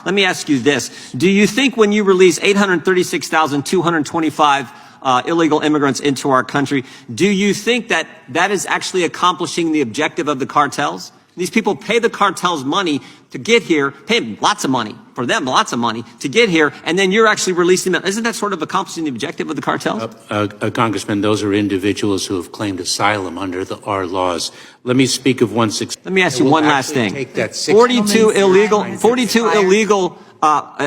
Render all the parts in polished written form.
let me ask you this. Do you think when you release 836,225 illegal immigrants into our country, do you think that that is actually accomplishing the objective of the cartels? These people pay the cartels money to get here, pay them lots of money, for them lots of money, to get here, and then you're actually releasing them. Isn't that sort of accomplishing the objective of the cartels? Congressman, those are individuals who have claimed asylum under our laws. Let me speak of one. Let me ask you one last thing. 42 illegal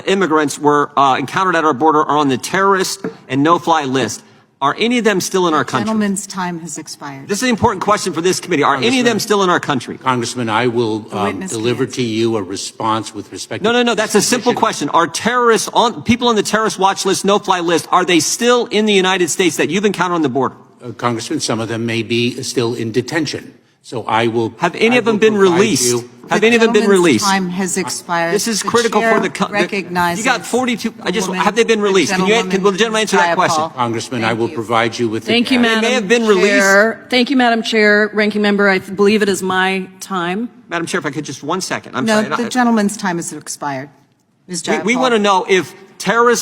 immigrants were encountered at our border are on the terrorist and no-fly list. Are any of them still in our country? Gentleman's time has expired. This is an important question for this committee. Are any of them still in our country? Congressman, I will deliver to you a response with respect to... No. That's a simple question. Are terrorists, people on the terrorist watch list, no-fly list, are they still in the United States that you've encountered on the border? Congressman, some of them may be still in detention. So I will... Have any of them been released? Have any of them been released? Time has expired. This is critical for the... Recognizes... You got 42... have they been released? Will the gentleman answer that question? Congressman, I will provide you with... Thank you, Madam Chair. They may have been released. Thank you, Madam Chair. Ranking Member, I believe it is my time. Madam Chair, if I could just 1 second. No, the gentleman's time has expired. Ms. Jayapal. We want to know if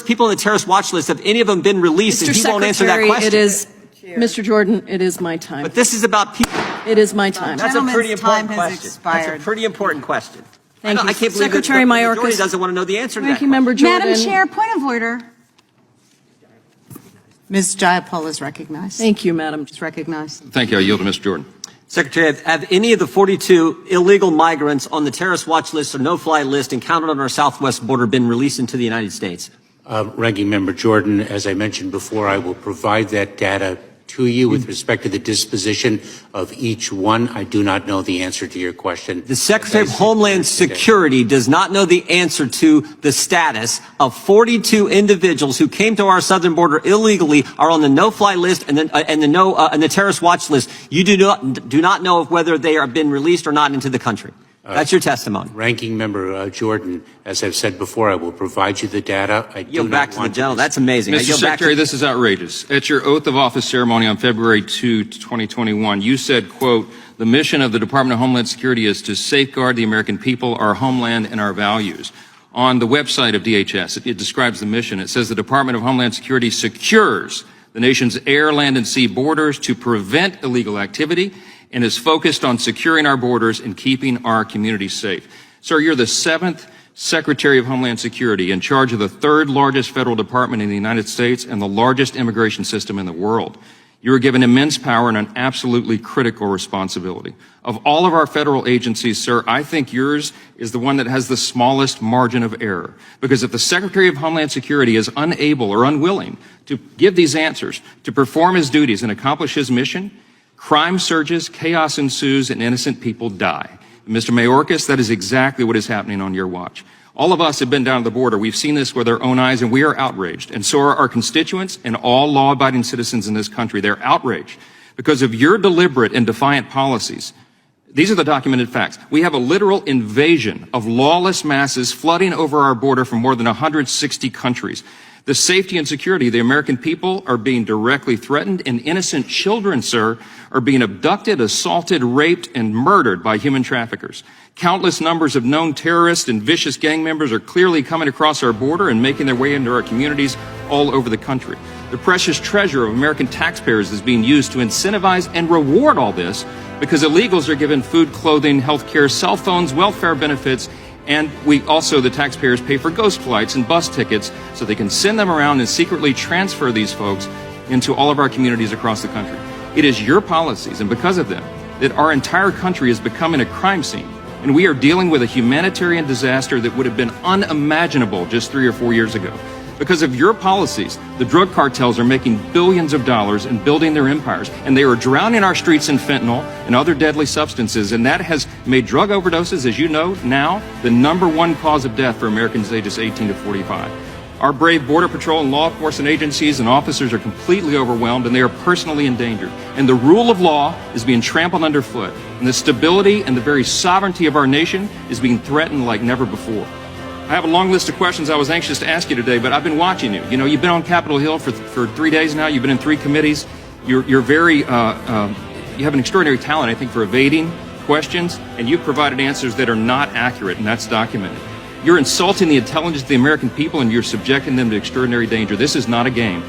people on the terrorist watch list, have any of them been released? Mr. And he Secretary, won't answer that question. It is... Mr. Jordan, it is my time. But this is about people. It is my time. That's a pretty important question. That's a pretty important question. Thank you. I can't believe Secretary the Mayorkas majority doesn't want to know the answer to that. Ranking Member Jordan. Madam Chair, point of order. Ms. Jayapal is recognized. Thank you, Madam. Is recognized. Thank you. I yield to Mr. Jordan. Secretary, have any of the 42 illegal migrants on the terrorist watch list or no-fly list encountered on our southwest border been released into the United States? Ranking Member Jordan, as I mentioned before, I will provide that data to you with respect to the disposition of each one. I do not know the answer to your question. The Secretary of Homeland Security does not know the answer to the status of 42 individuals who came to our southern border illegally, are on the no-fly list and the terrorist watch list. You do not know whether they have been released or not into the country. That's your testimony. Ranking Member Jordan, as I've said before, I will provide you the data. I yield back to the gentleman. That's amazing. Mr. Secretary, this is outrageous. At your oath of office ceremony on February 2, 2021, you said, quote, "The mission of the Department of Homeland Security is to safeguard the American people, our homeland, and our values." On the website of DHS, it describes the mission. It says the Department of Homeland Security secures the nation's air, land, and sea borders to prevent illegal activity and is focused on securing our borders and keeping our communities safe. Sir, you're the 7th Secretary of Homeland Security in charge of the 3rd largest federal department in the United States and the largest immigration system in the world. You are given immense power and an absolutely critical responsibility. Of all of our federal agencies, sir, I think yours is the one that has the smallest margin of error. Because if the Secretary of Homeland Security is unable or unwilling to give these answers, to perform his duties and accomplish his mission, crime surges, chaos ensues, and innocent people die. Mr. Mayorkas, that is exactly what is happening on your watch. All of us have been down to the border. We've seen this with our own eyes, and we are outraged. And so are our constituents and all law-abiding citizens in this country. They're outraged because of your deliberate and defiant policies. These are the documented facts. We have a literal invasion of lawless masses flooding over our border from more than 160 countries. The safety and security of the American people are being directly threatened, and innocent children, sir, are being abducted, assaulted, raped, and murdered by human traffickers. Countless numbers of known terrorists and vicious gang members are clearly coming across our border and making their way into our communities all over the country. The precious treasure of American taxpayers is being used to incentivize and reward all this because illegals are given food, clothing, health care, cell phones, welfare benefits, and we also, the taxpayers, pay for ghost flights and bus tickets so they can send them around and secretly transfer these folks into all of our communities across the country. It is your policies, and because of them, that our entire country is becoming a crime scene. And we are dealing with a humanitarian disaster that would have been unimaginable just 3 or 4 years ago. Because of your policies, the drug cartels are making billions of dollars and building their empires, and they are drowning our streets in fentanyl and other deadly substances, and that has made drug overdoses, as you know now, the #1 cause of death for Americans ages 18 to 45. Our brave Border Patrol and law enforcement agencies and officers are completely overwhelmed, and they are personally endangered. And the rule of law is being trampled underfoot, and the stability and the very sovereignty of our nation is being threatened like never before. I have a long list of questions I was anxious to ask you today, but I've been watching you. You know, you've been on Capitol Hill for 3 days now. You've been in 3 committees. You're very, you have an extraordinary talent, I think, for evading questions, and you've provided answers that are not accurate, and that's documented. You're insulting the intelligence of the American people, and you're subjecting them to extraordinary danger. This is not a game.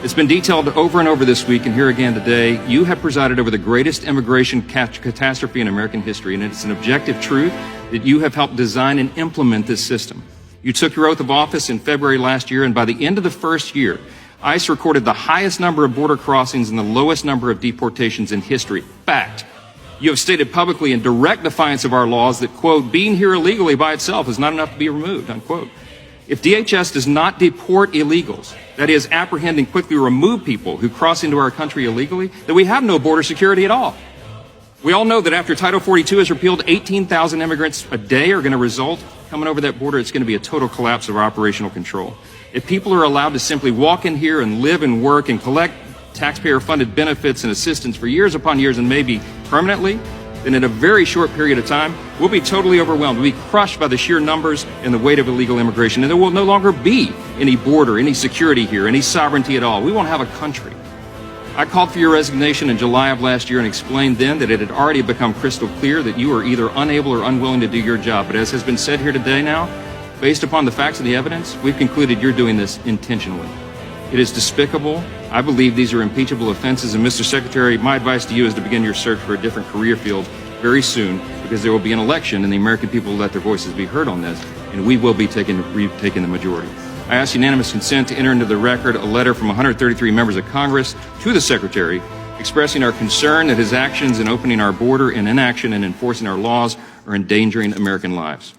It's been detailed over and over this week, and here again today. You have presided over the greatest immigration catastrophe in American history, and it's an objective truth that you have helped design and implement this system. You took your oath of office in February last year, and by the end of the first year, ICE recorded the highest number of border crossings and the lowest number of deportations in history. Fact. You have stated publicly in direct defiance of our laws that, quote, being here illegally by itself is not enough to be removed, unquote. If DHS does not deport illegals, that is, apprehend and quickly remove people who cross into our country illegally, then we have no border security at all. We all know that after Title 42 is repealed, 18,000 immigrants a day are going to result coming over that border. It's going to be a total collapse of our operational control. If people are allowed to simply walk in here and live and work and collect taxpayer-funded benefits and assistance for years upon years and maybe permanently, then in a very short period of time, we'll be totally overwhelmed. We'll be crushed by the sheer numbers and the weight of illegal immigration, and there will no longer be any border, any security here, any sovereignty at all. We won't have a country. I called for your resignation in July of last year and explained then that it had already become crystal clear that you are either unable or unwilling to do your job. But as has been said here today now, based upon the facts and the evidence, we've concluded you're doing this intentionally. It is despicable. I believe these are impeachable offenses, and Mr. Secretary, my advice to you is to begin your search for a different career field very soon, because there will be an election and the American people will let their voices be heard on this, and we will be taking the majority. I ask unanimous consent to enter into the record a letter from 133 members of Congress to the Secretary expressing our concern that his actions in opening our border and inaction in enforcing our laws are endangering American lives.